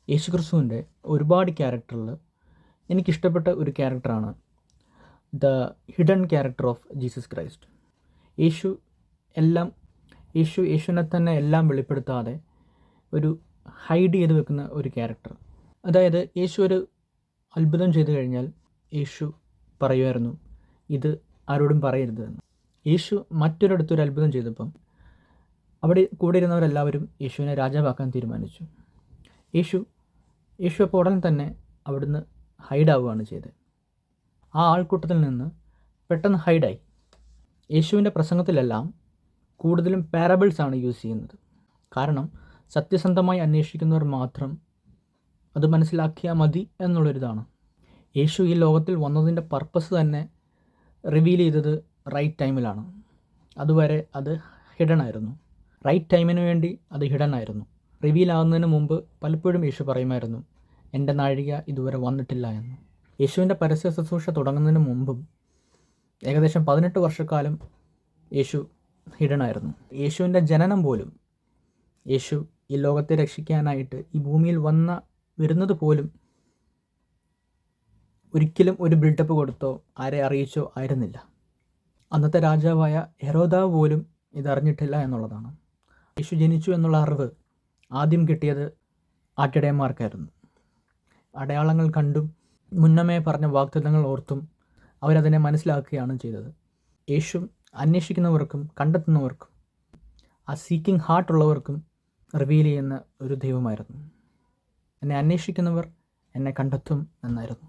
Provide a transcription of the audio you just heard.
യേശുക്രിസ്തുവിൻ്റെ ഒരുപാട് ക്യാരക്ടറിൽ എനിക്കിഷ്ടപ്പെട്ട ഒരു ക്യാരക്ടറാണ് the hidden character of Jesus Christ. യേശുവിനെ തന്നെ എല്ലാം വെളിപ്പെടുത്താതെ ഒരു ഹൈഡ് ചെയ്ത് വെക്കുന്ന ഒരു ക്യാരക്ടർ. അതായത് യേശു ഒരു അത്ഭുതം ചെയ്തു കഴിഞ്ഞാൽ യേശു പറയുമായിരുന്നു, ഇത് ആരോടും പറയരുത് എന്ന്. യേശു മറ്റൊരിടത്തൊരു അത്ഭുതം ചെയ്തപ്പം അവിടെ കൂടെ ഇരുന്നവരെല്ലാവരും യേശുവിനെ രാജാവാക്കാൻ തീരുമാനിച്ചു. യേശു അപ്പോൾ ഉടൻ തന്നെ അവിടുന്ന് ഹൈഡാവുകയാണ് ചെയ്തത്. ആ ആൾക്കൂട്ടത്തിൽ നിന്ന് പെട്ടെന്ന് ഹൈഡായി. യേശുവിൻ്റെ പ്രസംഗത്തിലെല്ലാം കൂടുതലും പാരബിൾസാണ് യൂസ് ചെയ്യുന്നത്. കാരണം സത്യസന്ധമായി അന്വേഷിക്കുന്നവർ മാത്രം അത് മനസ്സിലാക്കിയാൽ മതി എന്നുള്ളൊരിതാണ്. യേശു ഈ ലോകത്തിൽ വന്നതിൻ്റെ പർപ്പസ് തന്നെ റിവീൽ ചെയ്തത് റൈറ്റ് ടൈമിലാണ്. അതുവരെ അത് ഹിഡൻ ആയിരുന്നു. റൈറ്റ് ടൈമിന് വേണ്ടി അത് ഹിഡൻ ആയിരുന്നു. റിവീൽ ആകുന്നതിന് മുമ്പ് പലപ്പോഴും യേശു പറയുമായിരുന്നു, എൻ്റെ നാഴിക ഇതുവരെ വന്നിട്ടില്ല എന്ന്. യേശുവിൻ്റെ പരസ്യ ശുശ്രൂഷ തുടങ്ങുന്നതിന് മുമ്പും ഏകദേശം 18 വർഷക്കാലം യേശു ഹിഡൻ ആയിരുന്നു. യേശുവിൻ്റെ ജനനം പോലും, യേശു ഈ ലോകത്തെ രക്ഷിക്കാനായിട്ട് ഈ ഭൂമിയിൽ വരുന്നത് പോലും ഒരിക്കലും ഒരു ബിൽഡപ്പ് കൊടുത്തോ ആരെ അറിയിച്ചോ ആയിരുന്നില്ല. അന്നത്തെ രാജാവായ ഹെരോദാവ് പോലും ഇതറിഞ്ഞിട്ടില്ല എന്നുള്ളതാണ്. യേശു ജനിച്ചു എന്നുള്ള അറിവ് ആദ്യം കിട്ടിയത് ആട്ടിടയന്മാർക്കായിരുന്നു. അടയാളങ്ങൾ കണ്ടും മുന്നമേ പറഞ്ഞ വാഗ്ദത്തങ്ങൾ ഓർത്തും അവരതിനെ മനസ്സിലാക്കുകയാണ് ചെയ്തത്. യേശു അന്വേഷിക്കുന്നവർക്കും കണ്ടെത്തുന്നവർക്കും ആ സീക്കിംഗ് ഹാർട്ടുള്ളവർക്കും റിവീൽ ചെയ്യുന്ന ഒരു ദൈവമായിരുന്നു. എന്നെ അന്വേഷിക്കുന്നവർ എന്നെ കണ്ടെത്തും എന്നായിരുന്നു.